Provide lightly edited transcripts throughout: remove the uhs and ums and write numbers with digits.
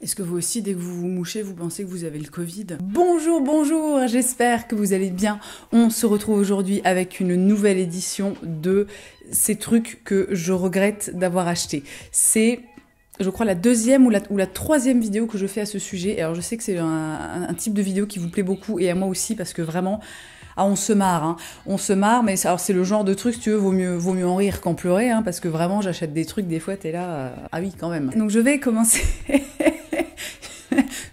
Est-ce que vous aussi, dès que vous vous mouchez, vous pensez que vous avez le Covid? Bonjour, bonjour, j'espère que vous allez bien. On se retrouve aujourd'hui avec une nouvelle édition de ces trucs que je regrette d'avoir achetés. C'est, je crois, la deuxième ou la troisième vidéo que je fais à ce sujet. Alors je sais que c'est un type de vidéo qui vous plaît beaucoup et à moi aussi parce que vraiment... Ah, on se marre, hein. On se marre, mais alors c'est le genre de truc, si tu veux, vaut mieux en rire qu'en pleurer, hein, parce que vraiment, j'achète des trucs, des fois, t'es là, ah oui, quand même. Donc je vais commencer...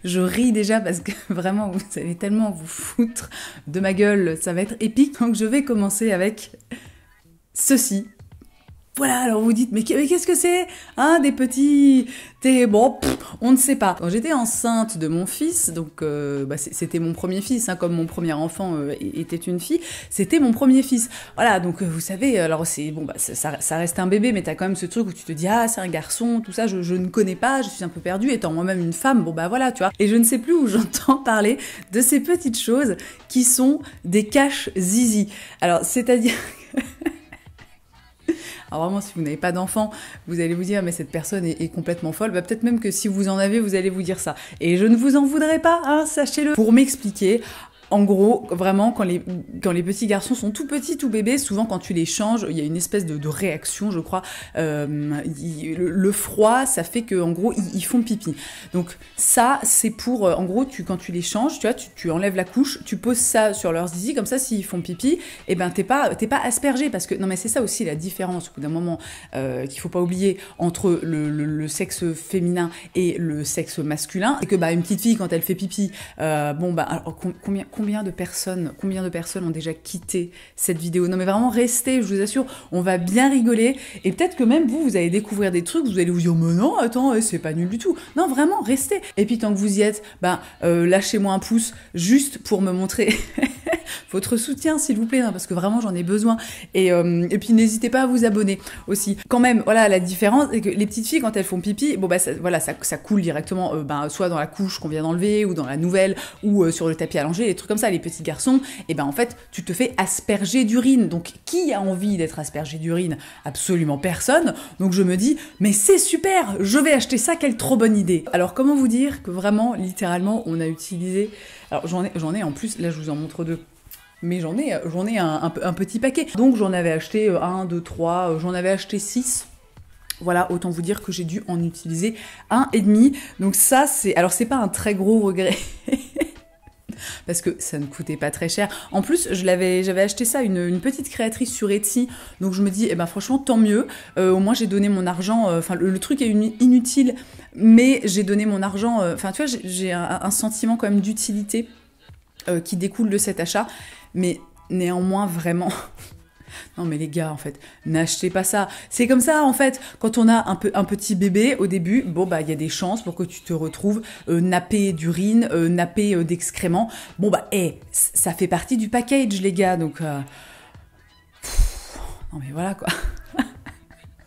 Je ris déjà parce que vraiment, vous allez tellement vous foutre de ma gueule, ça va être épique. Donc je vais commencer avec ceci. Voilà, alors vous dites, mais qu'est-ce que c'est? Hein, des petits... Bon, on ne sait pas. Quand j'étais enceinte de mon fils, donc c'était mon premier fils, hein, comme mon premier enfant était une fille, c'était mon premier fils. Voilà, donc vous savez, alors c'est bon, ça reste un bébé, mais t'as quand même ce truc où tu te dis, ah, c'est un garçon, tout ça, je ne connais pas, je suis un peu perdue, étant moi-même une femme, bon bah voilà, tu vois. Et je ne sais plus où j'entends parler de ces petites choses qui sont des caches zizi. Alors, c'est-à-dire... Alors vraiment, si vous n'avez pas d'enfant, vous allez vous dire, mais cette personne est complètement folle. Bah, peut-être même que si vous en avez, vous allez vous dire ça. Et je ne vous en voudrais pas, hein, sachez-le. Pour m'expliquer, en gros, vraiment, quand les petits garçons sont tout petits, tout bébés, souvent quand tu les changes, il y a une espèce de réaction, je crois. Le froid, ça fait que, en gros, ils font pipi. Donc ça, c'est pour, en gros, quand tu les changes, tu vois, tu enlèves la couche, tu poses ça sur leur zizi, comme ça, s'ils font pipi, eh ben t'es pas aspergé, parce que non, mais c'est ça aussi la différence, au bout d'un moment, qu'il faut pas oublier entre le sexe féminin et le sexe masculin, c'est que une petite fille quand elle fait pipi, alors, combien de personnes ont déjà quitté cette vidéo? Non mais vraiment, restez, je vous assure, on va bien rigoler, et peut-être que même vous allez découvrir des trucs, vous allez vous dire, mais non, attends, c'est pas nul du tout. Non, vraiment, restez. Et puis tant que vous y êtes, lâchez-moi un pouce, juste pour me montrer votre soutien, s'il vous plaît, hein, parce que vraiment, j'en ai besoin. Et puis n'hésitez pas à vous abonner aussi. Quand même, voilà, la différence, c'est que les petites filles, quand elles font pipi, ça coule directement, soit dans la couche qu'on vient d'enlever, ou dans la nouvelle, ou sur le tapis allongé, les trucs comme ça. Les petits garçons, en fait, tu te fais asperger d'urine. Donc, qui a envie d'être aspergé d'urine? Absolument personne. Donc, je me dis, mais c'est super, je vais acheter ça, quelle trop bonne idée. Alors, comment vous dire que vraiment, littéralement, on a utilisé... Alors, j'en ai en plus, là, je vous en montre deux. Mais j'en ai un petit paquet. Donc, j'en avais acheté 1, 2, 3, j'en avais acheté 6. Voilà, autant vous dire que j'ai dû en utiliser 1,5. Donc ça, c'est pas un très gros regret. Parce que ça ne coûtait pas très cher. En plus, j'avais acheté ça à une petite créatrice sur Etsy, donc je me dis, franchement, tant mieux. Au moins, j'ai donné mon argent. Le truc est inutile, mais j'ai donné mon argent. Tu vois, j'ai un sentiment quand même d'utilité qui découle de cet achat, mais néanmoins, vraiment... Non mais les gars, en fait, n'achetez pas ça. C'est comme ça, en fait, quand on a un petit bébé, au début, il y a des chances pour que tu te retrouves nappé d'urine, nappé d'excréments. Ça fait partie du package, les gars, donc... Non mais voilà, quoi.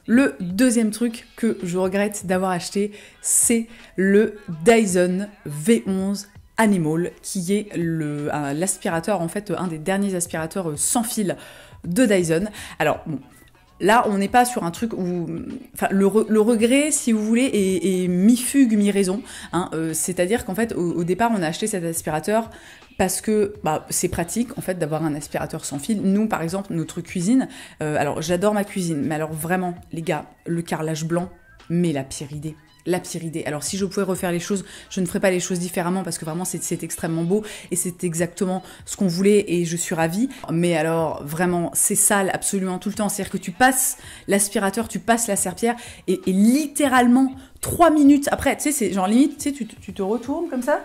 Le deuxième truc que je regrette d'avoir acheté, c'est le Dyson V11 Animal, qui est l'aspirateur, en fait, un des derniers aspirateurs sans fil de Dyson. Alors, bon, là, on n'est pas sur un truc où... Enfin, le regret, si vous voulez, est mi-fugue, mi-raison. Hein, c'est-à-dire qu'en fait, au départ, on a acheté cet aspirateur parce que c'est pratique, en fait, d'avoir un aspirateur sans fil. Nous, par exemple, notre cuisine... alors, j'adore ma cuisine, mais alors vraiment, les gars, le carrelage blanc, mais la pire idée. La pire idée. Alors si je pouvais refaire les choses, je ne ferais pas les choses différemment parce que vraiment c'est extrêmement beau et c'est exactement ce qu'on voulait et je suis ravie. Mais alors vraiment c'est sale absolument tout le temps. C'est-à-dire que tu passes l'aspirateur, tu passes la serpillière et littéralement 3 minutes après, tu sais, c'est genre limite, tu sais, tu te retournes comme ça.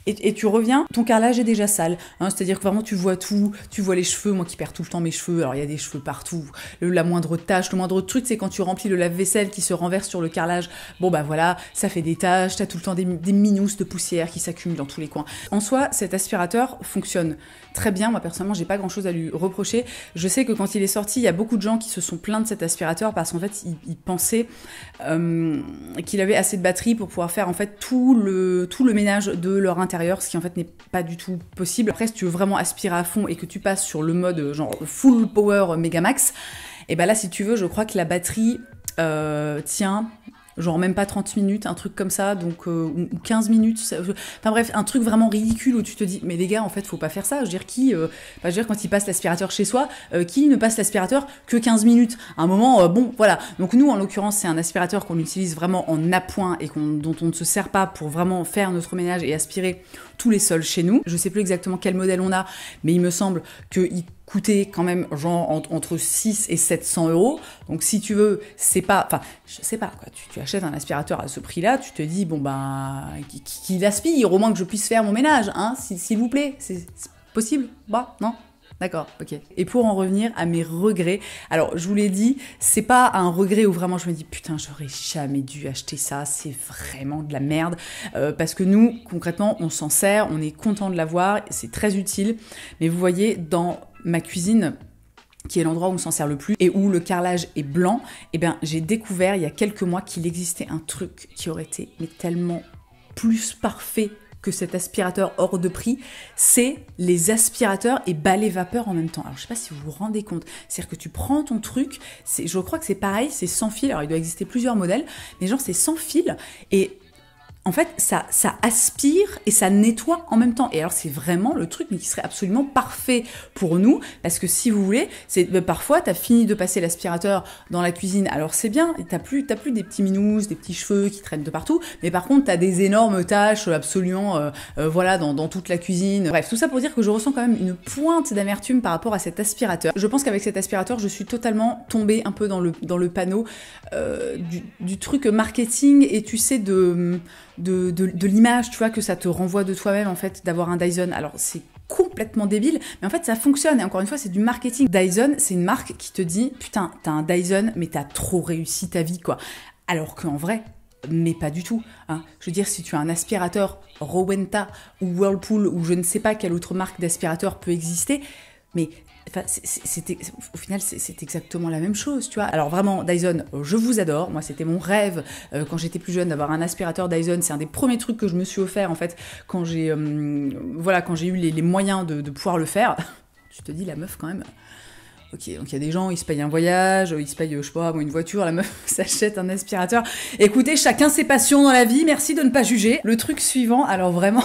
Et tu reviens, ton carrelage est déjà sale. Hein, c'est-à-dire que vraiment, tu vois tout, tu vois les cheveux. Moi qui perds tout le temps mes cheveux, alors il y a des cheveux partout. La moindre tache, le moindre truc, c'est quand tu remplis le lave-vaisselle qui se renverse sur le carrelage. Voilà, ça fait des taches, t'as tout le temps des minousses de poussière qui s'accumulent dans tous les coins. En soi, cet aspirateur fonctionne très bien. Moi, personnellement, j'ai pas grand-chose à lui reprocher. Je sais que quand il est sorti, il y a beaucoup de gens qui se sont plaints de cet aspirateur parce qu'en fait, ils pensaient qu'il avait assez de batterie pour pouvoir faire en fait tout le ménage de leur intérieur. Ce qui en fait n'est pas du tout possible. Après, si tu veux vraiment aspirer à fond et que tu passes sur le mode genre full power méga max, et là si tu veux, je crois que la batterie tient genre même pas 30 minutes, un truc comme ça, donc ou 15 minutes, enfin bref, un truc vraiment ridicule où tu te dis, mais les gars, en fait, faut pas faire ça. Je veux dire, je veux dire, quand il passe l'aspirateur chez soi, qui ne passe l'aspirateur que 15 minutes? À un moment, bon, voilà. Donc nous, en l'occurrence, c'est un aspirateur qu'on utilise vraiment en appoint et dont on ne se sert pas pour vraiment faire notre ménage et aspirer tous les sols chez nous. Je sais plus exactement quel modèle on a, mais il me semble qu'il coûtait quand même genre entre 6 et 700 euros. Donc si tu veux, c'est pas... Enfin, je sais pas, quoi. Tu achètes un aspirateur à ce prix-là, tu te dis, bon ben, qu'il aspire, au moins que je puisse faire mon ménage, hein, s'il vous plaît. C'est possible? Bah, non? D'accord, ok. Et pour en revenir à mes regrets, alors je vous l'ai dit, c'est pas un regret où vraiment je me dis putain j'aurais jamais dû acheter ça, c'est vraiment de la merde, parce que nous concrètement on s'en sert, on est content de l'avoir, c'est très utile, mais vous voyez dans ma cuisine, qui est l'endroit où on s'en sert le plus et où le carrelage est blanc, eh bien j'ai découvert il y a quelques mois qu'il existait un truc qui aurait été mais tellement plus parfait que cet aspirateur hors de prix, c'est les aspirateurs et balais vapeur en même temps. Alors je sais pas si vous vous rendez compte, c'est-à-dire que tu prends ton truc, je crois que c'est pareil, c'est sans fil, alors il doit exister plusieurs modèles, mais genre c'est sans fil et en fait, ça aspire et ça nettoie en même temps. Et alors, c'est vraiment le truc mais qui serait absolument parfait pour nous. Parce que si vous voulez, parfois, t'as fini de passer l'aspirateur dans la cuisine. Alors, c'est bien, t'as plus des petits minous, des petits cheveux qui traînent de partout. Mais par contre, t'as des énormes taches absolument, voilà, dans toute la cuisine. Bref, tout ça pour dire que je ressens quand même une pointe d'amertume par rapport à cet aspirateur. Je pense qu'avec cet aspirateur, je suis totalement tombée un peu dans le panneau du truc marketing et tu sais, de l'image, tu vois, que ça te renvoie de toi-même, en fait, d'avoir un Dyson. Alors, c'est complètement débile, mais en fait, ça fonctionne. Et encore une fois, c'est du marketing. Dyson, c'est une marque qui te dit, putain, t'as un Dyson, mais t'as trop réussi ta vie, quoi. Alors qu'en vrai, mais pas du tout. Hein. Je veux dire, si tu as un aspirateur Rowenta ou Whirlpool ou je ne sais pas quelle autre marque d'aspirateur peut exister, mais... Enfin, au final, c'est exactement la même chose, tu vois. Alors vraiment, Dyson, je vous adore. Moi, c'était mon rêve quand j'étais plus jeune d'avoir un aspirateur Dyson. C'est un des premiers trucs que je me suis offert, en fait, quand j'ai eu les moyens de pouvoir le faire. Tu te dis, la meuf, quand même... Ok, donc il y a des gens, ils se payent un voyage, ils se payent, je sais pas, une voiture, la meuf s'achète un aspirateur. Écoutez, chacun ses passions dans la vie, merci de ne pas juger. Le truc suivant, alors vraiment...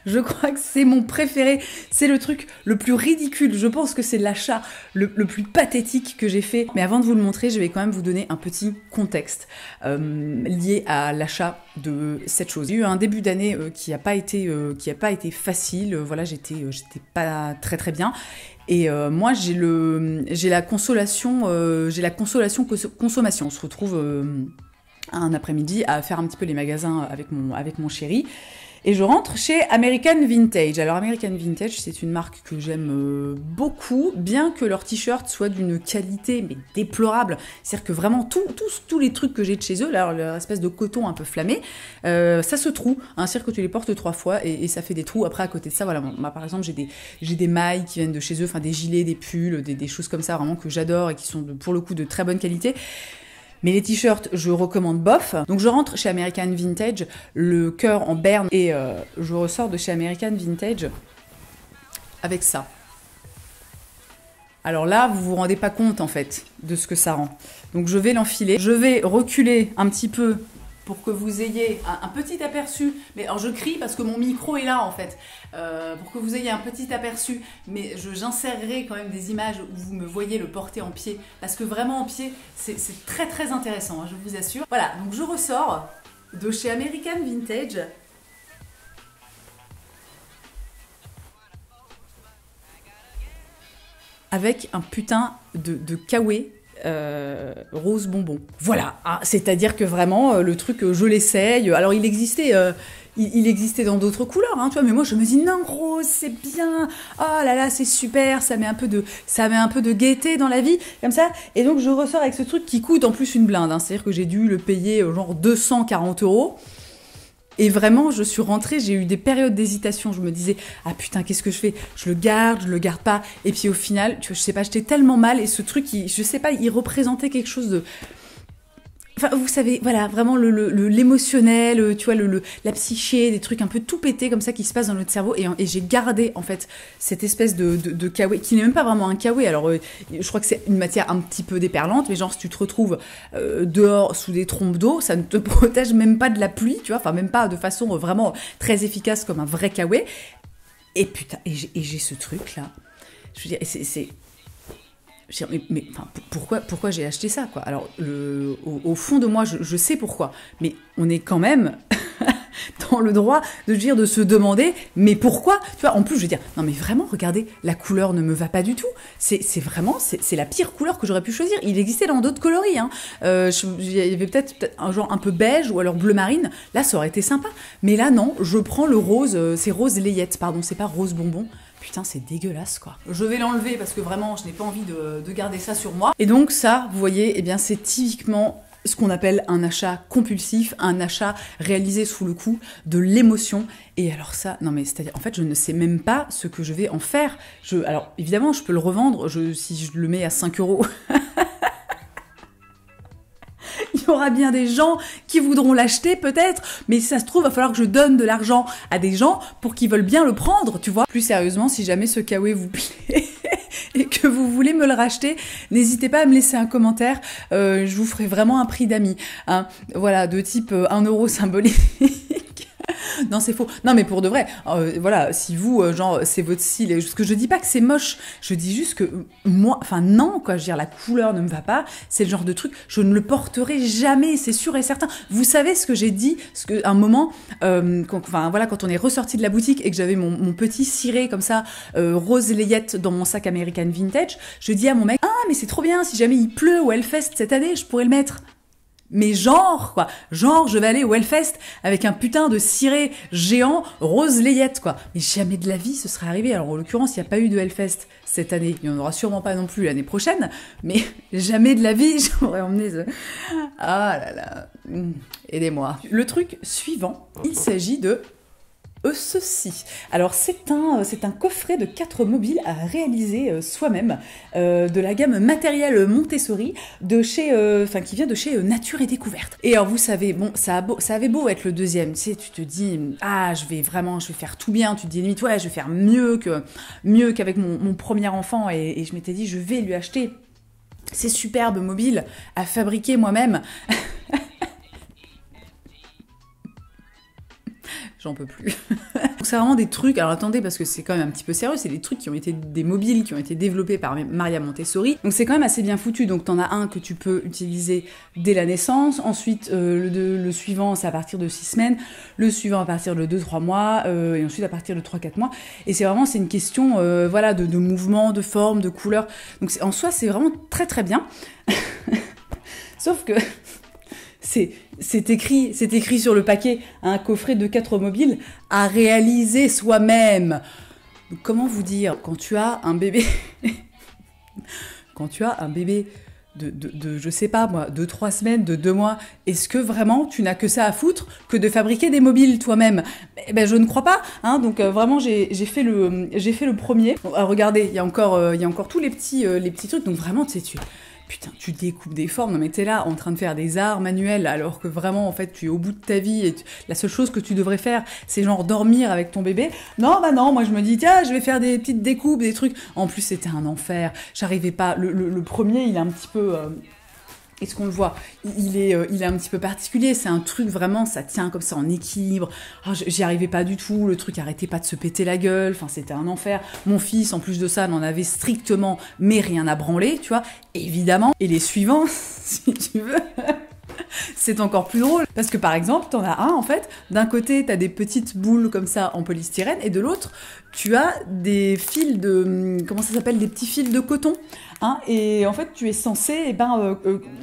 je crois que c'est mon préféré, c'est le truc le plus ridicule, je pense que c'est l'achat le plus pathétique que j'ai fait, mais avant de vous le montrer, je vais quand même vous donner un petit contexte lié à l'achat de cette chose. J'ai eu un début d'année qui a pas été facile, voilà, j'étais pas très très bien. Et moi j'ai la consolation consommation. On se retrouve un après-midi à faire un petit peu les magasins avec mon chéri. Et je rentre chez American Vintage. Alors American Vintage, c'est une marque que j'aime beaucoup, bien que leurs t-shirts soient d'une qualité mais déplorable. C'est-à-dire que vraiment tous les trucs que j'ai de chez eux, là, leur espèce de coton un peu flammé, ça se troue. Hein, c'est-à-dire que tu les portes 3 fois et ça fait des trous. Après, à côté de ça, voilà, moi par exemple, j'ai des mailles qui viennent de chez eux, enfin des gilets, des pulls, des choses comme ça vraiment que j'adore et qui sont pour le coup de très bonne qualité. Mais les t-shirts, je recommande bof. Donc je rentre chez American Vintage, le cœur en berne, et je ressors de chez American Vintage avec ça. Alors là, vous vous rendez pas compte en fait de ce que ça rend. Donc je vais l'enfiler. Je vais reculer un petit peu pour que vous ayez un petit aperçu. Mais alors je crie parce que mon micro est là en fait. Pour que vous ayez un petit aperçu. Mais j'insérerai quand même des images où vous me voyez le porter en pied. Parce que vraiment en pied, c'est très très intéressant, hein, je vous assure. Voilà, donc je ressors de chez American Vintage. Avec un putain de kawaii rose bonbon. Voilà, hein, c'est-à-dire que vraiment, le truc, je l'essaye. Alors, il existait dans d'autres couleurs, hein, tu vois, mais moi, je me dis, non, rose, c'est bien. Oh là là, c'est super, ça met un peu de gaieté dans la vie, comme ça. Et donc, je ressors avec ce truc qui coûte en plus une blinde. Hein, c'est-à-dire que j'ai dû le payer genre 240 €. Et vraiment, je suis rentrée, j'ai eu des périodes d'hésitation. Je me disais, ah putain, qu'est-ce que je fais? Je le garde pas. Et puis au final, tu vois, je sais pas, j'étais tellement mal. Et ce truc, je sais pas, il représentait quelque chose de... Enfin, vous savez, voilà, vraiment l'émotionnel, tu vois, la psyché, des trucs un peu tout pétés comme ça qui se passent dans notre cerveau. Et j'ai gardé, en fait, cette espèce de kawaii, qui n'est même pas vraiment un kawaii. Alors, je crois que c'est une matière un petit peu déperlante, mais genre, si tu te retrouves dehors sous des trompes d'eau, ça ne te protège même pas de la pluie, tu vois, enfin, même pas de façon vraiment très efficace comme un vrai kawaii. Et putain, et j'ai ce truc-là. Je veux dire, mais enfin, pourquoi j'ai acheté ça, quoi. Alors, au fond de moi, je sais pourquoi, mais on est quand même dans le droit de se demander, mais pourquoi? Tu vois, en plus, je veux dire, non mais vraiment, regardez, la couleur ne me va pas du tout. C'est vraiment, c'est la pire couleur que j'aurais pu choisir. Il existait dans d'autres coloris, hein. Il y avait peut-être un genre un peu beige ou alors bleu marine. Là, ça aurait été sympa. Mais là, non, je prends le rose, c'est rose layette, pardon, c'est pas rose bonbon. Putain, c'est dégueulasse, quoi. Je vais l'enlever parce que vraiment, je n'ai pas envie de garder ça sur moi. Et donc ça, vous voyez, eh bien, c'est typiquement ce qu'on appelle un achat compulsif, un achat réalisé sous le coup de l'émotion. Et alors ça, non mais c'est-à-dire, en fait, je ne sais même pas ce que je vais en faire. Alors, évidemment, je peux le revendre si je le mets à 5 €. Il y aura bien des gens qui voudront l'acheter peut-être, mais si ça se trouve, il va falloir que je donne de l'argent à des gens pour qu'ils veulent bien le prendre, tu vois. Plus sérieusement, si jamais ce kawaii vous plaît et que vous voulez me le racheter, n'hésitez pas à me laisser un commentaire, je vous ferai vraiment un prix d'amis, hein. Voilà, de type 1 € symbolique. Non, c'est faux. Non, mais pour de vrai, voilà, si vous, genre, c'est votre style, parce que je dis pas que c'est moche, je dis juste que moi, enfin non, quoi, je veux dire, la couleur ne me va pas, c'est le genre de truc, je ne le porterai jamais, c'est sûr et certain. Vous savez ce que j'ai dit, un moment, quand on est ressorti de la boutique et que j'avais mon petit ciré comme ça, rose layette dans mon sac American Vintage, je dis à mon mec, ah, mais c'est trop bien, si jamais il pleut au Hellfest cette année, je pourrais le mettre. Mais genre, quoi. Genre, je vais aller au Hellfest avec un putain de ciré géant rose layette, quoi. Mais jamais de la vie ce serait arrivé. Alors, en l'occurrence, il n'y a pas eu de Hellfest cette année. Il n'y en aura sûrement pas non plus l'année prochaine. Mais jamais de la vie, j'aurais emmené ce... Ah là là. Aidez-moi. Le truc suivant, il s'agit de... ceci. Alors c'est un coffret de 4 mobiles à réaliser soi-même de la gamme matériel Montessori qui vient de chez Nature et Découverte. Et alors vous savez, bon, ça avait beau être le deuxième, tu sais, tu te dis je vais faire tout bien, tu te dis limite ouais, je vais faire mieux qu'avec mon premier enfant et je m'étais dit je vais lui acheter ces superbes mobiles à fabriquer moi-même. J'en peux plus. Donc c'est vraiment des trucs, alors attendez parce que c'est quand même un petit peu sérieux, c'est des trucs des mobiles qui ont été développés par Maria Montessori, donc c'est quand même assez bien foutu. Donc t'en as un que tu peux utiliser dès la naissance, ensuite le suivant c'est à partir de 6 semaines, le suivant à partir de 2-3 mois, et ensuite à partir de 3-4 mois, et c'est une question de mouvement, de forme, de couleur, donc en soi c'est vraiment très très bien. Sauf que c'est écrit sur le paquet, un coffret de 4 mobiles à réaliser soi-même. Donc, comment vous dire, quand tu as un bébé de je sais pas moi, de 3 semaines, de 2 mois, est-ce que vraiment tu n'as que ça à foutre que de fabriquer des mobiles toi-même? Ben je ne crois pas, hein. Donc vraiment j'ai fait le premier. Bon, regardez, il y a encore tous les petits trucs, donc vraiment tu découpes des formes, non mais t'es là en train de faire des arts manuels alors que vraiment en fait tu es au bout de ta vie et la seule chose que tu devrais faire c'est genre dormir avec ton bébé. Non, moi je me dis tiens je vais faire des petites découpes, des trucs. En plus c'était un enfer, j'arrivais pas, le premier il est un petit peu... Est-ce qu'on le voit? Il est un petit peu particulier, c'est un truc vraiment, ça tient comme ça en équilibre. Oh, j'y arrivais pas du tout, le truc arrêtait pas de se péter la gueule, enfin c'était un enfer. Mon fils, en plus de ça, n'en avait strictement mais rien à branler, tu vois, évidemment. Et les suivants, si tu veux... C'est encore plus drôle, parce que par exemple, t'en as un en fait, d'un côté t'as des petites boules comme ça en polystyrène, et de l'autre tu as des fils de... comment ça s'appelle? Des petits fils de coton, hein, et en fait tu es censé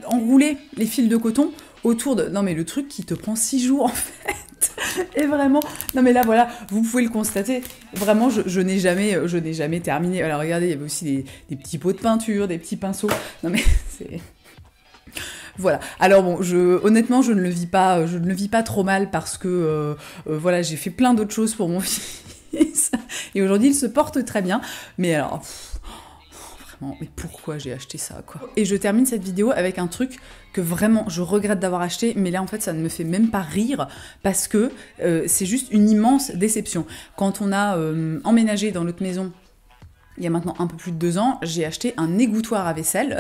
enrouler les fils de coton autour de... Non mais le truc qui te prend 6 jours en fait. Et vraiment, non mais là voilà, vous pouvez le constater, vraiment je n'ai jamais terminé. Alors regardez, il y avait aussi des petits pots de peinture, des petits pinceaux, non mais c'est... Voilà. Alors bon, honnêtement, je ne le vis pas trop mal parce que j'ai fait plein d'autres choses pour mon fils et aujourd'hui il se porte très bien. Mais alors, honnêtement, mais pourquoi j'ai acheté ça, quoi. Et je termine cette vidéo avec un truc que vraiment je regrette d'avoir acheté, mais là en fait ça ne me fait même pas rire parce que c'est juste une immense déception. Quand on a emménagé dans notre maison il y a maintenant un peu plus de 2 ans, j'ai acheté un égouttoir à vaisselle.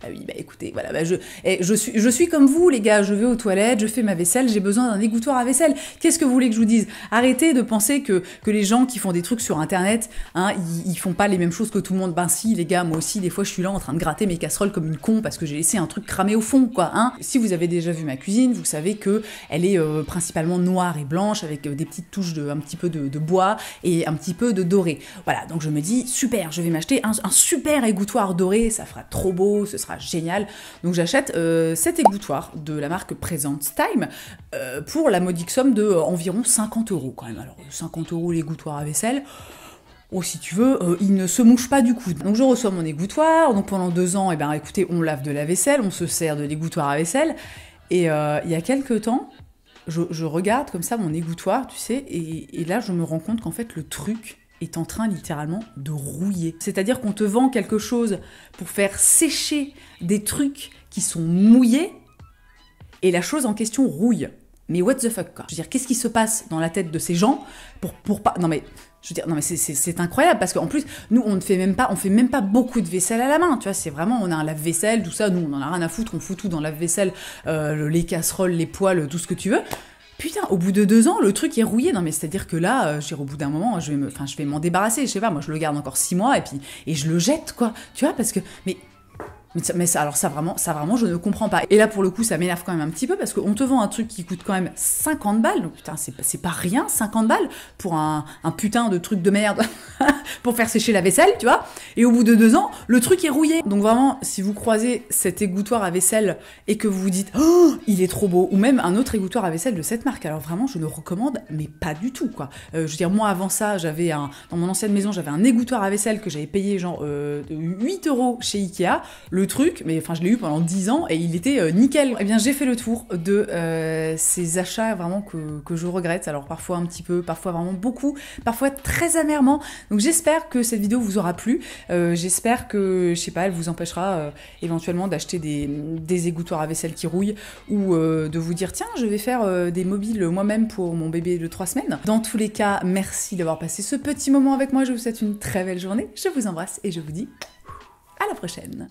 Bah oui, bah écoutez, voilà, bah je suis comme vous, les gars, je vais aux toilettes, je fais ma vaisselle, j'ai besoin d'un égouttoir à vaisselle. Qu'est-ce que vous voulez que je vous dise? Arrêtez de penser que les gens qui font des trucs sur Internet, hein, ils font pas les mêmes choses que tout le monde. Ben si, les gars, moi aussi, des fois, je suis là en train de gratter mes casseroles comme une con parce que j'ai laissé un truc cramé au fond, quoi, hein. Si vous avez déjà vu ma cuisine, vous savez que elle est principalement noire et blanche avec des petites touches un petit peu de bois et un petit peu de doré. Voilà, donc je me dis, super, je vais m'acheter un super égouttoir doré, ça fera trop beau, ce sera génial. Donc j'achète cet égouttoir de la marque Present Time pour la modique somme de environ 50 € quand même. Alors 50 € l'égouttoir à vaisselle, oh si tu veux, il ne se mouche pas du coup. Donc je reçois mon égouttoir, donc pendant 2 ans, eh ben, écoutez, on lave de la vaisselle, on se sert de l'égouttoir à vaisselle, et il y a quelques temps, je regarde comme ça mon égouttoir, tu sais, et là je me rends compte qu'en fait le truc est en train littéralement de rouiller. C'est-à-dire qu'on te vend quelque chose pour faire sécher des trucs qui sont mouillés et la chose en question rouille. Mais what the fuck, quoi. Je veux dire, qu'est-ce qui se passe dans la tête de ces gens pour pas... Non mais, je veux dire, non mais c'est incroyable parce qu'en plus, nous, on fait même pas beaucoup de vaisselle à la main, tu vois, c'est vraiment, on a un lave-vaisselle, tout ça, nous, on en a rien à foutre, on fout tout dans le lave-vaisselle, les casseroles, les poêles, tout ce que tu veux. Putain, au bout de 2 ans, le truc est rouillé. Non mais c'est-à-dire que là, au bout d'un moment, je vais m'en débarrasser. Je sais pas, moi je le garde encore 6 mois et je le jette, quoi. Tu vois, parce que... Mais ça, alors ça vraiment, je ne comprends pas. Et là, pour le coup, ça m'énerve quand même un petit peu parce qu'on te vend un truc qui coûte quand même 50 balles. Donc putain, c'est pas rien, 50 balles pour un putain de truc de merde pour faire sécher la vaisselle, tu vois. Et au bout de 2 ans, le truc est rouillé. Donc vraiment, si vous croisez cet égouttoir à vaisselle et que vous vous dites « Oh, il est trop beau !» ou même un autre égouttoir à vaisselle de cette marque, alors vraiment, je ne recommande, mais pas du tout, quoi. Je veux dire, moi, avant ça, dans mon ancienne maison, j'avais un égouttoir à vaisselle que j'avais payé genre 8 € chez Ikea. Le truc, mais enfin je l'ai eu pendant 10 ans et il était nickel. Eh bien j'ai fait le tour de ces achats vraiment que je regrette, alors parfois un petit peu, parfois vraiment beaucoup, parfois très amèrement. Donc j'espère que cette vidéo vous aura plu, j'espère que, je sais pas, elle vous empêchera éventuellement d'acheter des égouttoirs à vaisselle qui rouillent ou de vous dire tiens je vais faire des mobiles moi-même pour mon bébé de 3 semaines. Dans tous les cas, merci d'avoir passé ce petit moment avec moi, je vous souhaite une très belle journée, je vous embrasse et je vous dis à la prochaine.